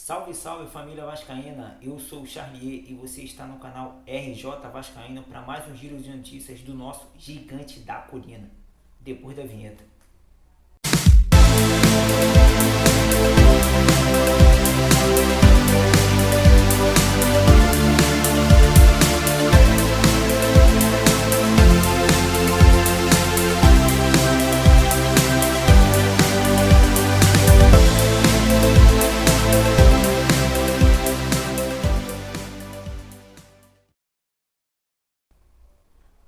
Salve, salve família vascaína, eu sou o Charlier e você está no canal RJ Vascaíno para mais um giro de notícias do nosso gigante da colina. Depois da vinheta.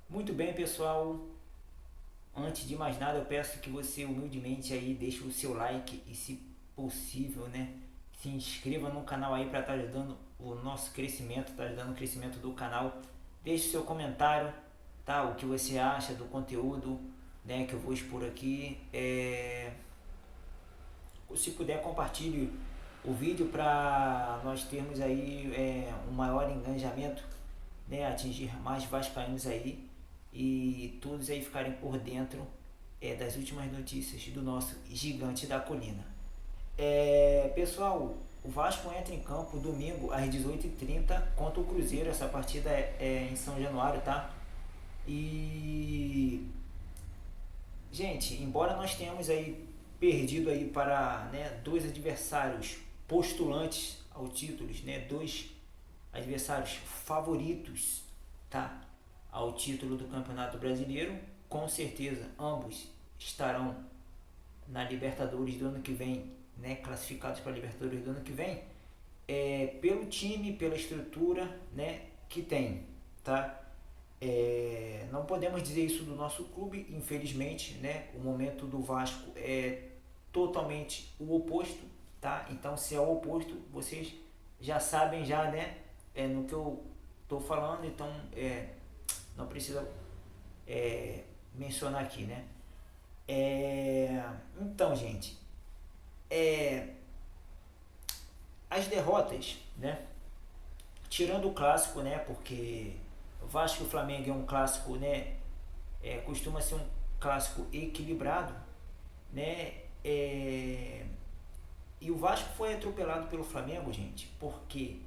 Muito bem, pessoal. Antes de mais nada, eu peço que você humildemente aí deixe o seu like e, se possível, né, se inscreva no canal aí para estar ajudando o nosso crescimento, tá ajudando o crescimento do canal. Deixe seu comentário, tá? O que você acha do conteúdo, né, que eu vou expor aqui. Se puder, compartilhe o vídeo para nós termos aí um maior engajamento, né, atingir mais vascaínos aí e todos aí ficarem por dentro das últimas notícias do nosso gigante da colina. Pessoal, o Vasco entra em campo domingo às 18h30 contra o Cruzeiro. Essa partida é em São Januário, tá? E gente, embora nós tenhamos aí perdido aí para, né, dois adversários postulantes ao título, né, dois adversários favoritos, tá, ao título do Campeonato Brasileiro, com certeza ambos estarão na Libertadores do ano que vem, né, classificados para a Libertadores do ano que vem, pelo time, pela estrutura, né, que tem, tá? Não podemos dizer isso do nosso clube, infelizmente, né? O momento do Vasco é totalmente o oposto, tá? Então, se é o oposto, vocês já sabem já, né? No que eu tô falando, então não precisa mencionar aqui, né? Então, gente, as derrotas, né? Tirando o clássico, né? Porque Vasco e Flamengo é um clássico, né? Costuma ser um clássico equilibrado, né? E o Vasco foi atropelado pelo Flamengo, gente, porque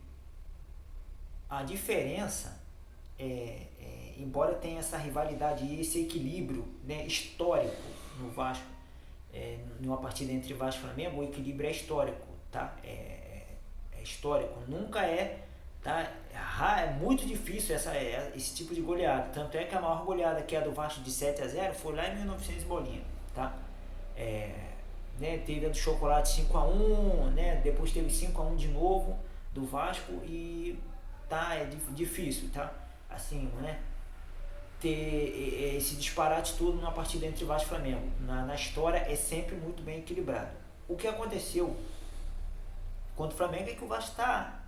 a diferença, embora tenha essa rivalidade e esse equilíbrio, né, histórico no Vasco, numa partida entre Vasco e Flamengo, o equilíbrio é histórico, tá? É histórico, nunca tá? É muito difícil esse tipo de goleada. Tanto é que a maior goleada, que é a do Vasco de 7-0, foi lá em 1900 bolinha, tá? Né, teve a do Chocolate 5-1, né? Depois teve 5-1 de novo do Vasco e tá, difícil, tá? Assim, né? Ter esse disparate todo numa partida entre Vasco e Flamengo. Na história é sempre muito bem equilibrado. O que aconteceu contra o Flamengo é que o Vasco está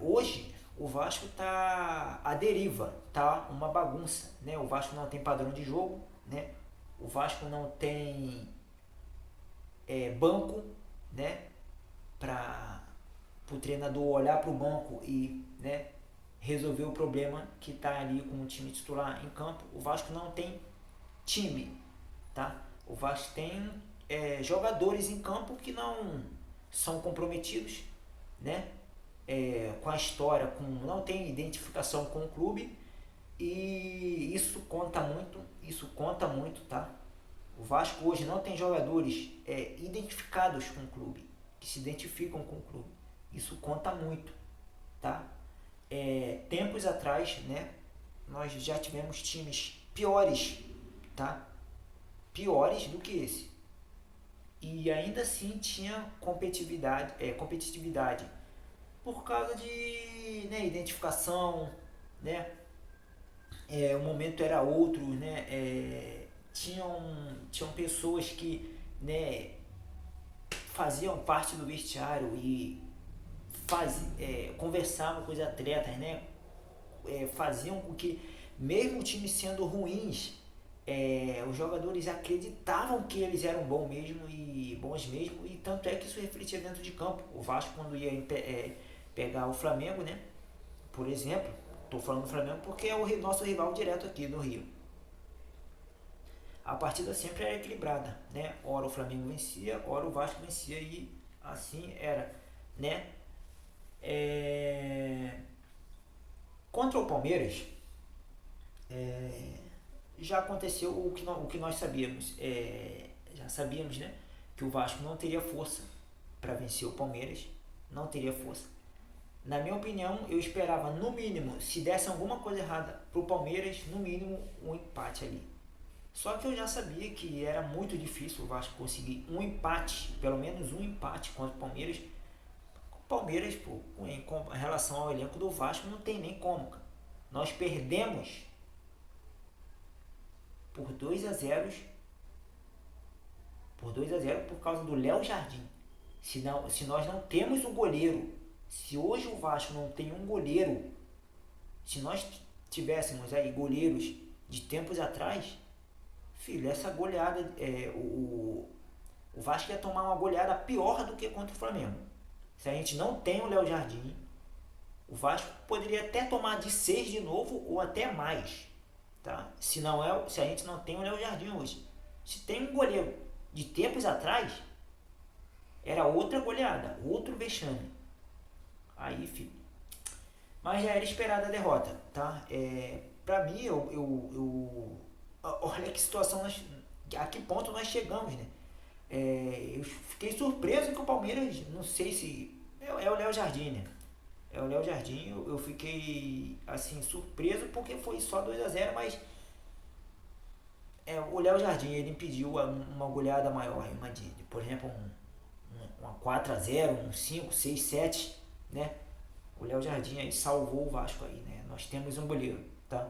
hoje o Vasco tá à deriva, tá uma bagunça, né? O Vasco não tem padrão de jogo, né? O Vasco não tem banco, né? Para o treinador olhar para o banco e, né, resolver o problema que tá ali com o time titular em campo. O Vasco não tem time, tá? O Vasco tem jogadores em campo que não são comprometidos, né? Com a história, não tem identificação com o clube, e isso conta muito, tá? O Vasco hoje não tem jogadores identificados com o clube, que se identificam com o clube. Isso conta muito, tá? Tempos atrás, né, nós já tivemos times piores, tá? Piores do que esse. E ainda assim tinha competitividade por causa de, né, identificação, né? O momento era outro, né? Tinham pessoas que, né, faziam parte do vestiário e conversavam com os atletas, né? Faziam com que, mesmo o time sendo ruins, os jogadores acreditavam que eles eram bons mesmo, e tanto é que isso refletia dentro de campo. O Vasco, quando ia pegar o Flamengo, né, por exemplo, estou falando do Flamengo porque é o nosso rival direto aqui no Rio, a partida sempre era equilibrada, né? Ora o Flamengo vencia, ora o Vasco vencia, e assim era, né? Contra o Palmeiras, já aconteceu o que nós sabíamos. Já sabíamos, né? Que o Vasco não teria força para vencer o Palmeiras, não teria força. Na minha opinião, eu esperava no mínimo, se desse alguma coisa errada pro Palmeiras, no mínimo um empate ali. Só que eu já sabia que era muito difícil o Vasco conseguir um empate, pelo menos um empate contra o Palmeiras. O Palmeiras, pô, em relação ao elenco do Vasco, não tem nem como, cara. Nós perdemos por 2-0 por causa do Léo Jardim. Se nós não temos um goleiro, se hoje o Vasco não tem um goleiro, se nós tivéssemos aí goleiros de tempos atrás, filho, essa goleada, o Vasco ia tomar uma goleada pior do que contra o Flamengo. Se a gente não tem o Léo Jardim, o Vasco poderia até tomar de 6 de novo ou até mais. Tá? Se a gente não tem o Léo Jardim hoje. Se tem um goleiro de tempos atrás, era outra goleada, outro vexame. Aí, filho. Mas já era esperada a derrota, tá? Pra mim, olha que situação, a que ponto nós chegamos, né? Eu fiquei surpreso que o Palmeiras, não sei se... É o Léo Jardim, né? É o Léo Jardim, eu fiquei, assim, surpreso porque foi só 2-0, mas... o Léo Jardim, ele impediu uma goleada maior, por exemplo, uma 4-0, um 5, 6, 7, né? O Léo Jardim aí salvou o Vasco aí, né? Nós temos um goleiro, tá?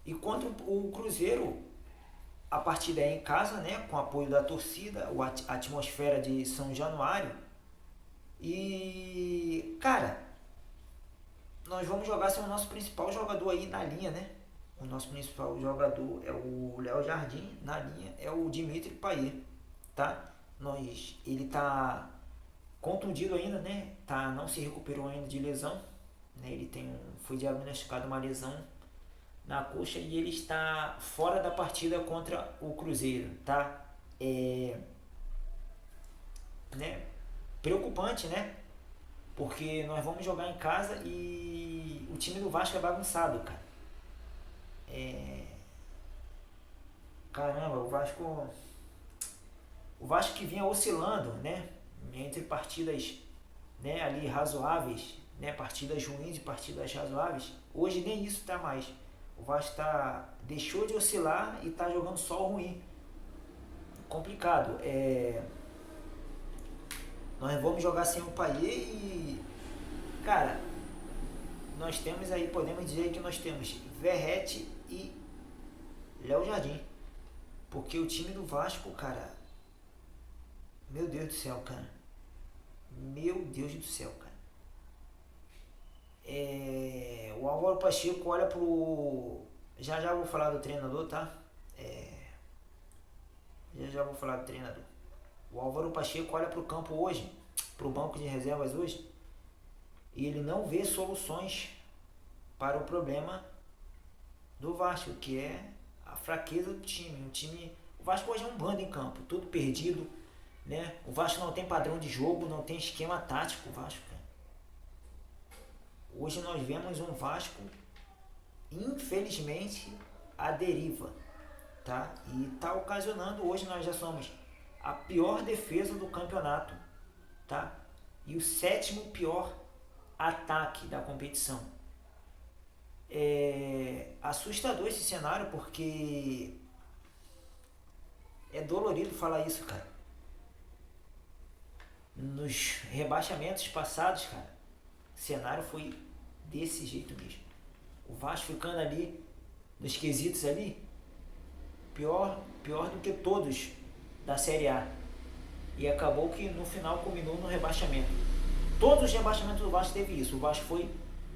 E contra o Cruzeiro, a partida é em casa, né? Com apoio da torcida, a atmosfera de São Januário. E, cara, nós vamos jogar sem o nosso principal jogador aí na linha, né? O nosso principal jogador é o Léo Jardim, na linha é o Dimitri Payet, tá? Ele tá contundido ainda, né? Não se recuperou ainda de lesão, né? Foi diagnosticado uma lesão na coxa e ele está fora da partida contra o Cruzeiro, tá? Né? Preocupante, né? Porque nós vamos jogar em casa e o time do Vasco é bagunçado, cara. Caramba, o Vasco que vinha oscilando, né? Entre partidas, né, ali razoáveis, né, partidas ruins e partidas razoáveis, hoje nem isso tá mais. O Vasco deixou de oscilar e tá jogando só o ruim. Complicado. Nós vamos jogar sem o Payet e, cara, nós temos aí, podemos dizer que nós temos Verratti e Léo Jardim. Porque o time do Vasco, cara, meu Deus do céu, cara. Meu Deus do céu, cara. O Álvaro Pacheco olha pro... Já vou falar do treinador, tá? Já vou falar do treinador. O Álvaro Pacheco olha pro campo hoje, pro banco de reservas hoje, e ele não vê soluções para o problema do Vasco, que é a fraqueza do time. O Vasco hoje é um bando em campo, tudo perdido, né? O Vasco não tem padrão de jogo, não tem esquema tático, o Vasco, cara. Hoje nós vemos um Vasco, infelizmente, à deriva, tá? E tá ocasionando, hoje nós já somos a pior defesa do campeonato, tá? E o 7º pior ataque da competição. É assustador esse cenário porque é dolorido falar isso, cara. Nos rebaixamentos passados, cara, o cenário foi desse jeito mesmo. O Vasco ficando ali, nos quesitos ali, pior do que todos da Série A. E acabou que no final culminou no rebaixamento. Todos os rebaixamentos do Vasco teve isso. O Vasco foi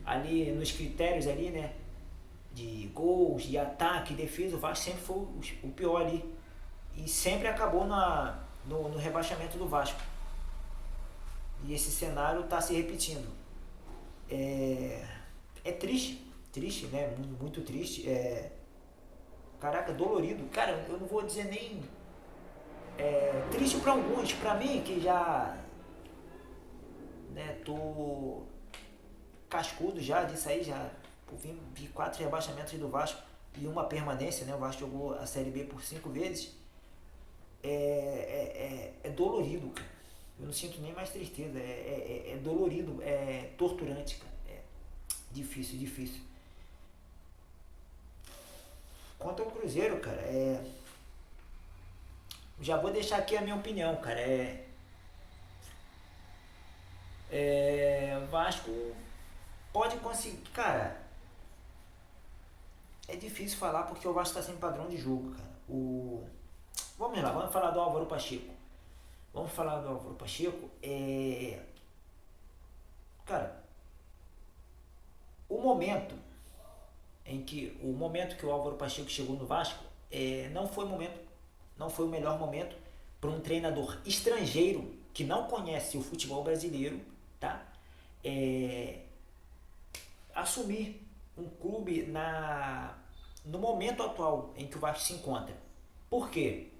ali nos critérios ali, né, de gols, de ataque, defesa, o Vasco sempre foi o pior ali. E sempre acabou no rebaixamento do Vasco. E esse cenário está se repetindo. É triste, né? Muito triste. Caraca, dolorido. Cara, eu não vou dizer nem triste. difícil para alguns, para mim que já, né, tô cascudo já disso aí, já vi 4 rebaixamentos do Vasco e uma permanência, né? O Vasco jogou a Série B por 5 vezes. É dolorido, cara. Eu não sinto nem mais tristeza, é dolorido, é torturante, cara. É difícil, difícil. Quanto ao Cruzeiro, cara, já vou deixar aqui a minha opinião, cara. Vasco pode conseguir, cara. É difícil falar porque o Vasco tá sem padrão de jogo, cara. Vamos lá, vamos falar do Álvaro Pacheco. Cara, o momento o momento que o Álvaro Pacheco chegou no Vasco não foi o melhor momento para um treinador estrangeiro que não conhece o futebol brasileiro, tá? Assumir um clube no momento atual em que o Vasco se encontra. Por quê?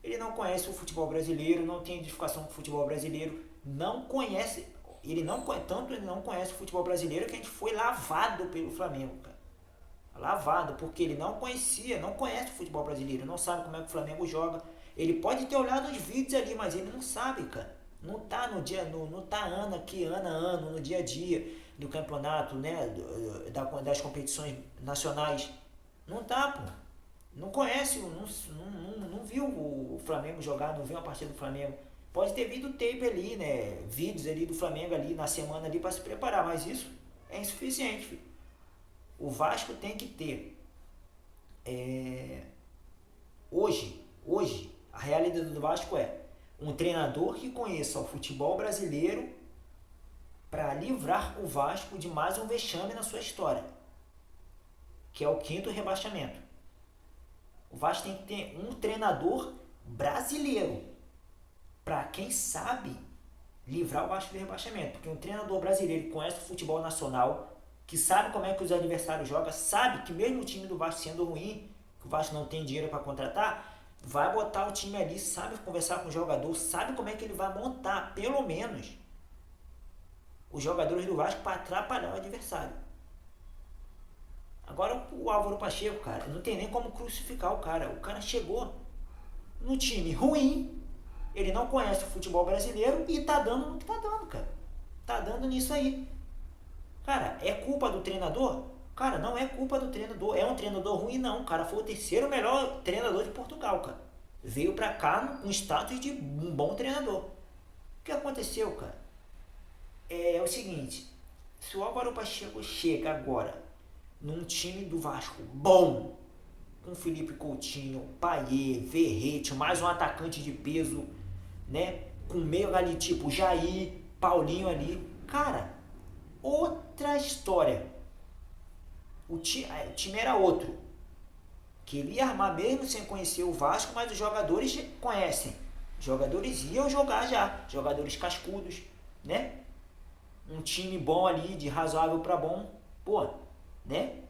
Ele não conhece o futebol brasileiro, não tem identificação com o futebol brasileiro, não conhece, ele não conhece o futebol brasileiro que a gente foi lavado pelo Flamengo, cara. Lavado, porque ele não conhece o futebol brasileiro, não sabe como é que o Flamengo joga. Ele pode ter olhado os vídeos ali, mas ele não sabe, cara. Não tá não tá ano no dia a dia do campeonato, né, das competições nacionais. Não tá, pô. Não conhece, não viu o Flamengo jogar, não viu a partida do Flamengo. Pode ter visto tape ali, né, vídeos ali do Flamengo ali na semana ali para se preparar, mas isso é insuficiente, filho. O Vasco tem que ter hoje a realidade do Vasco é um treinador que conheça o futebol brasileiro para livrar o Vasco de mais um vexame na sua história, que é o 5º rebaixamento. O Vasco tem que ter um treinador brasileiro para, quem sabe, livrar o Vasco do rebaixamento, porque um treinador brasileiro que conhece o futebol nacional, que sabe como é que os adversários jogam, sabe que mesmo o time do Vasco sendo ruim, que o Vasco não tem dinheiro para contratar, vai botar o time ali, sabe conversar com o jogador, sabe como é que ele vai montar, pelo menos, os jogadores do Vasco para atrapalhar o adversário. Agora o Álvaro Pacheco, cara, não tem nem como crucificar o cara. O cara chegou no time ruim, ele não conhece o futebol brasileiro e tá dando no que tá dando, cara. Tá dando nisso aí. Cara, é culpa do treinador? Cara, não é culpa do treinador. É um treinador ruim? Não. O cara foi o 3º melhor treinador de Portugal, cara. Veio pra cá com status de um bom treinador. O que aconteceu, cara? É o seguinte. Se o Álvaro Pacheco chega agora num time do Vasco bom, com Felipe Coutinho, Payet, Verrete, mais um atacante de peso, né? Com meio ali tipo Jair, Paulinho ali. Cara, outra história. O time era outro. Que ele ia armar mesmo sem conhecer o Vasco, mas os jogadores conhecem. Os jogadores iam jogar já. Jogadores cascudos, né? Um time bom ali, de razoável pra bom. Pô, né?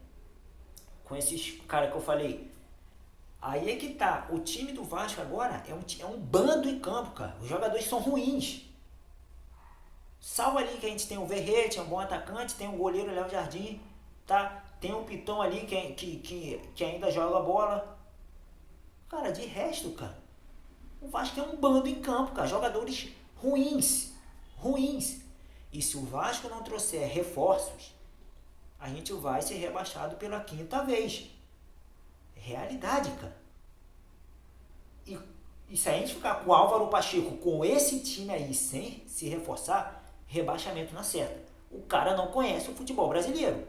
Com esses caras que eu falei. Aí é que tá. O time do Vasco agora é um bando em campo, cara. Os jogadores são ruins. Salvo ali que a gente tem o Verrete, é um bom atacante, tem o goleiro Léo Jardim, tá? Tem o Pitão ali que ainda joga bola. Cara, de resto, cara, o Vasco é um bando em campo, cara. Jogadores ruins. Ruins. E se o Vasco não trouxer reforços, a gente vai ser rebaixado pela 5ª vez. Realidade, cara. E se a gente ficar com o Álvaro Pacheco, com esse time aí, sem se reforçar, rebaixamento na certa. O cara não conhece o futebol brasileiro.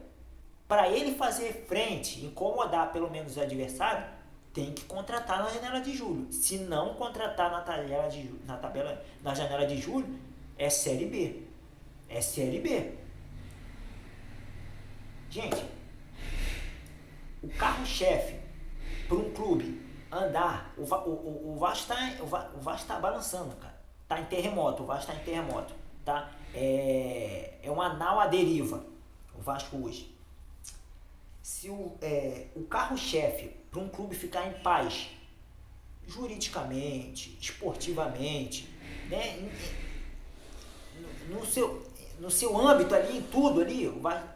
Para ele fazer frente, incomodar pelo menos o adversário, tem que contratar na janela de julho. Se não contratar na janela de julho, é Série B. É Série B. Gente, o carro-chefe para um clube andar, o Vasco tá balançando, cara. Tá em terremoto, o Vasco tá em terremoto, tá? É uma nau à deriva, o Vasco hoje. Se o carro-chefe para um clube ficar em paz, juridicamente, esportivamente, né? No seu âmbito ali, em tudo ali,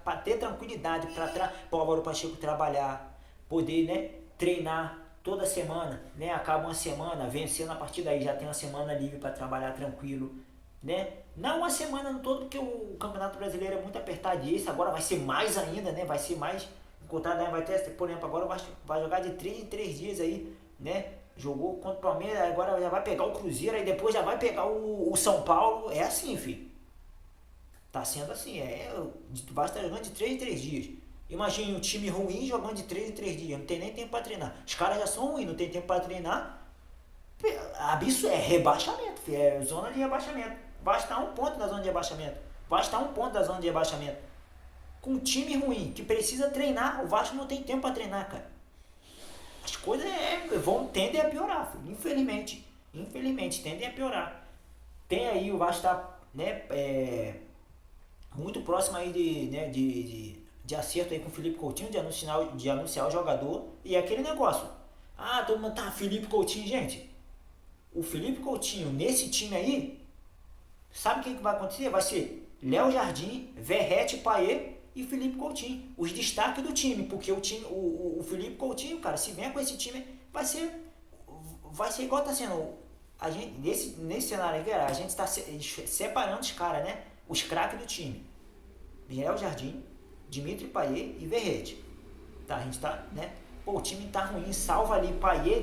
para ter tranquilidade, para o Álvaro Pacheco trabalhar, poder, né, treinar toda semana, né? Acaba uma semana, vencendo a partir daí, já tem uma semana livre para trabalhar tranquilo, né? Não uma semana no todo, porque o Campeonato Brasileiro é muito apertado e esse agora vai ser mais ainda, né? Vai ser mais, encontrado aí, vai ter, por exemplo, agora vai jogar de 3 em 3 dias aí, né? Jogou contra o Palmeiras, agora já vai pegar o Cruzeiro, aí depois já vai pegar o São Paulo, é assim, filho. Tá sendo assim, vai estar jogando de 3 em 3 dias. Imagine um time ruim jogando de 3 em 3 dias, não tem nem tempo para treinar. Os caras já são ruins, não tem tempo para treinar. Isso é rebaixamento, é zona de rebaixamento. Vai estar um ponto da zona de rebaixamento. Vai estar um ponto da zona de rebaixamento. Com um time ruim, que precisa treinar, o Vasco não tem tempo para treinar, cara. As coisas tendem a piorar, filho. Infelizmente, tendem a piorar. Tem aí, o Vasco está, né, muito próximo aí de acerto aí com o Felipe Coutinho, de anunciar o jogador. E é aquele negócio. Todo mundo tá, Felipe Coutinho, gente. O Felipe Coutinho, nesse time aí, sabe o que vai acontecer? Vai ser Léo Jardim, Verratti, Payet e Felipe Coutinho. Os destaques do time, porque o Felipe Coutinho, cara, se vier com esse time, vai ser igual tá sendo. A gente, nesse cenário aqui, a gente está separando os caras, né? Os craques do time. Léo Jardim, Dimitri Payet e Verratti. Tá, a gente tá, né? O time tá ruim, salva ali Payet,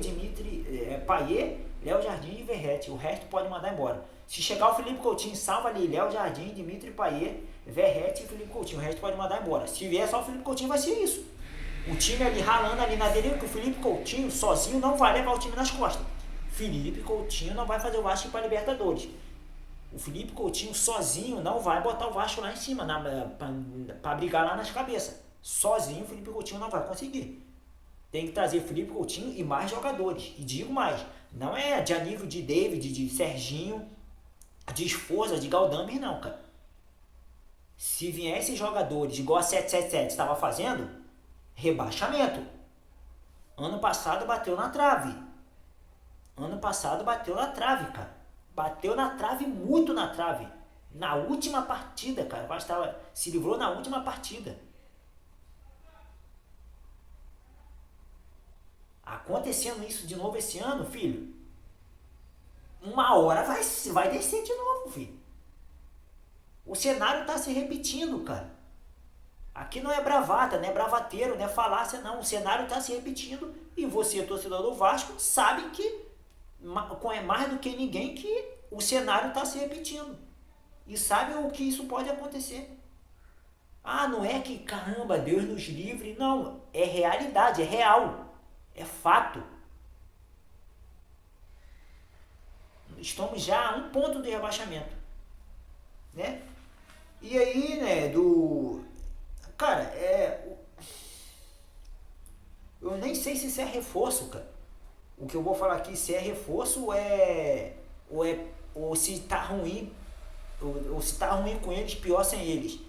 Léo Jardim e Verratti. O resto pode mandar embora. Se chegar o Felipe Coutinho, salva ali Léo Jardim, Dimitri Payet, Verratti e Felipe Coutinho. O resto pode mandar embora. Se vier só o Felipe Coutinho, vai ser isso. O time ali ralando ali na dele, que o Felipe Coutinho sozinho não vai levar o time nas costas. Felipe Coutinho não vai fazer o Vasco ir para Libertadores. O Felipe Coutinho sozinho não vai botar o Vasco lá em cima, para brigar lá nas cabeças. Sozinho o Felipe Coutinho não vai conseguir. Tem que trazer Felipe Coutinho e mais jogadores. E digo mais, não é de a nível de David, de Serginho, de Esforza, de Galdamir, não, cara. Se vier esses jogadores igual a 777 estava fazendo, rebaixamento. Ano passado bateu na trave. Cara. Bateu na trave, muito na trave. Na última partida, cara. O Vasco se livrou na última partida. Acontecendo isso de novo esse ano, filho, uma hora vai descer de novo, filho. O cenário tá se repetindo, cara. Aqui não é bravata, não é bravateiro, não é falácia, não. O cenário tá se repetindo e você, torcedor do Vasco, sabe que é mais do que ninguém que o cenário está se repetindo. E sabe o que isso pode acontecer. Não é que, caramba, Deus nos livre. Não, é realidade, é real. É fato. Estamos já a um ponto de rebaixamento. Né? E aí, né, cara, eu nem sei se isso é reforço, cara. O que eu vou falar aqui, se é reforço ou se tá ruim, ou se tá ruim com eles, pior sem eles.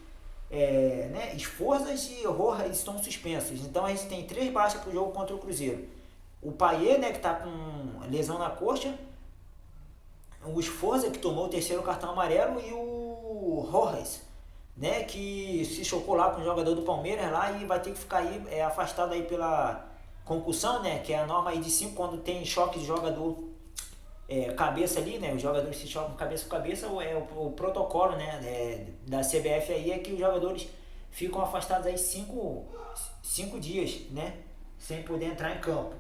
Né? Esforzas e Rojas estão suspensos. Então a gente tem 3 baixas pro jogo contra o Cruzeiro. O Payet, né, que tá com lesão na coxa. O Esforza, que tomou o 3º cartão amarelo. E o Rojas, né, que se chocou lá com o jogador do Palmeiras lá e vai ter que ficar aí, afastado aí pela concussão, né, que é a norma aí de 5, quando tem choque de jogador cabeça ali, né, os jogadores se chocam cabeça com cabeça, o protocolo, né, da CBF aí é que os jogadores ficam afastados aí 5 dias, né, sem poder entrar em campo.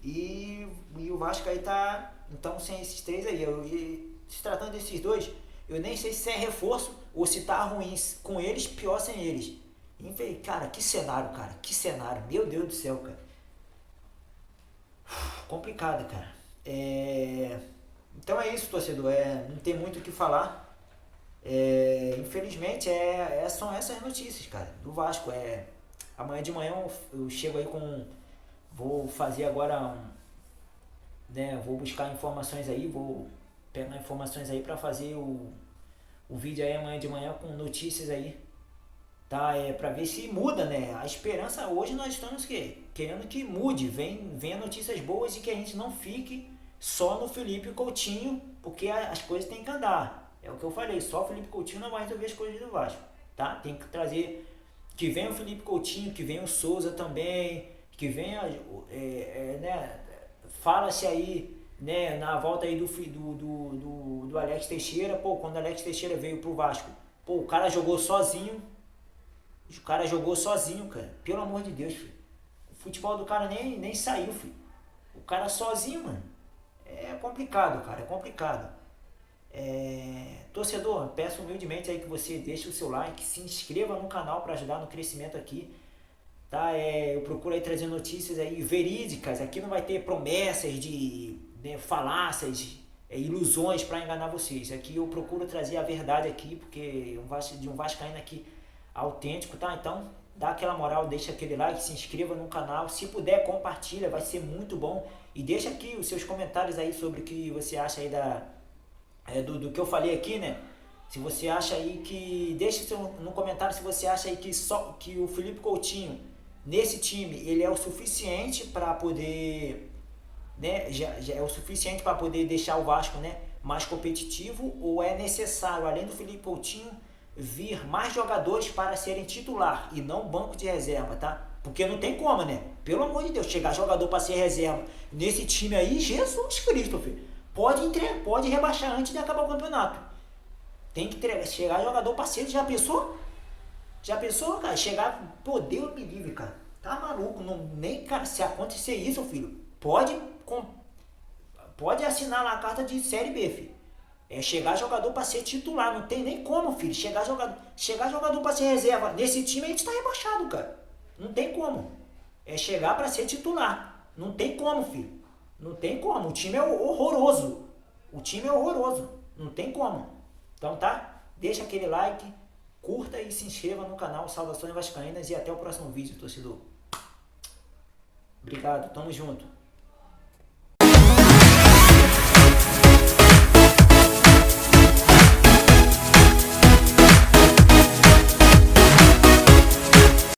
E o Vasco aí tá, então, sem esses 3 aí. Se tratando desses 2, eu nem sei se é reforço ou se tá ruim com eles, pior sem eles. Cara, que cenário, meu Deus do céu, cara. Complicado, cara. Então é isso, torcedor. Não tem muito o que falar. Infelizmente, são essas notícias, cara, do Vasco. Amanhã de manhã eu chego aí vou fazer agora né, vou buscar informações aí, vou pegar informações aí pra fazer o vídeo aí amanhã de manhã com notícias aí. Tá, para ver se muda, né? A esperança hoje nós estamos querendo que mude, venha notícias boas e que a gente não fique só no Felipe Coutinho, porque as coisas têm que andar. É o que eu falei, só o Felipe Coutinho não vai resolver as coisas do Vasco, tá? Tem que trazer, que venha o Felipe Coutinho, que venha o Souza também, que venha, né, fala-se aí, né, na volta aí do Alex Teixeira. Pô, quando o Alex Teixeira veio pro Vasco, pô, o cara jogou sozinho, cara, pelo amor de Deus, filho. O futebol do cara nem saiu, filho. O cara sozinho, mano. É complicado, cara, é complicado. Torcedor, peço humildemente aí que você deixe o seu like, se inscreva no canal para ajudar no crescimento aqui, tá? Eu procuro aí trazer notícias aí verídicas. Aqui não vai ter promessas de, né, falácias, ilusões para enganar vocês. Aqui eu procuro trazer a verdade aqui, porque de um vascaíno aqui autêntico, tá? Então dá aquela moral, deixa aquele like, se inscreva no canal, se puder compartilha, vai ser muito bom, e deixa aqui os seus comentários aí sobre o que você acha aí do que eu falei aqui, né? Se você acha aí que, deixa no comentário se você acha aí que o Felipe Coutinho nesse time ele é o suficiente para poder, né, já é o suficiente para poder deixar o Vasco, né, mais competitivo, ou é necessário, além do Felipe Coutinho, vir mais jogadores para serem titular e não banco de reserva, tá? Porque não tem como, né? Pelo amor de Deus, chegar jogador para ser reserva nesse time aí, Jesus Cristo, filho. Pode rebaixar antes de acabar o campeonato. Tem que chegar jogador para ser, já pensou? Já pensou, cara? Chegar, pô, Deus me livre, cara. Tá maluco, não, nem, cara, se acontecer isso, filho, pode assinar lá a carta de Série B, filho. É chegar jogador para ser titular, não tem nem como, filho. Chegar jogador para ser reserva. Nesse time a gente tá rebaixado, cara. Não tem como. É chegar para ser titular. Não tem como, filho. Não tem como. O time é horroroso. O time é horroroso. Não tem como. Então tá? Deixa aquele like, curta e se inscreva no canal Saudações Vascaínas e até o próximo vídeo, torcedor. Obrigado, tamo junto.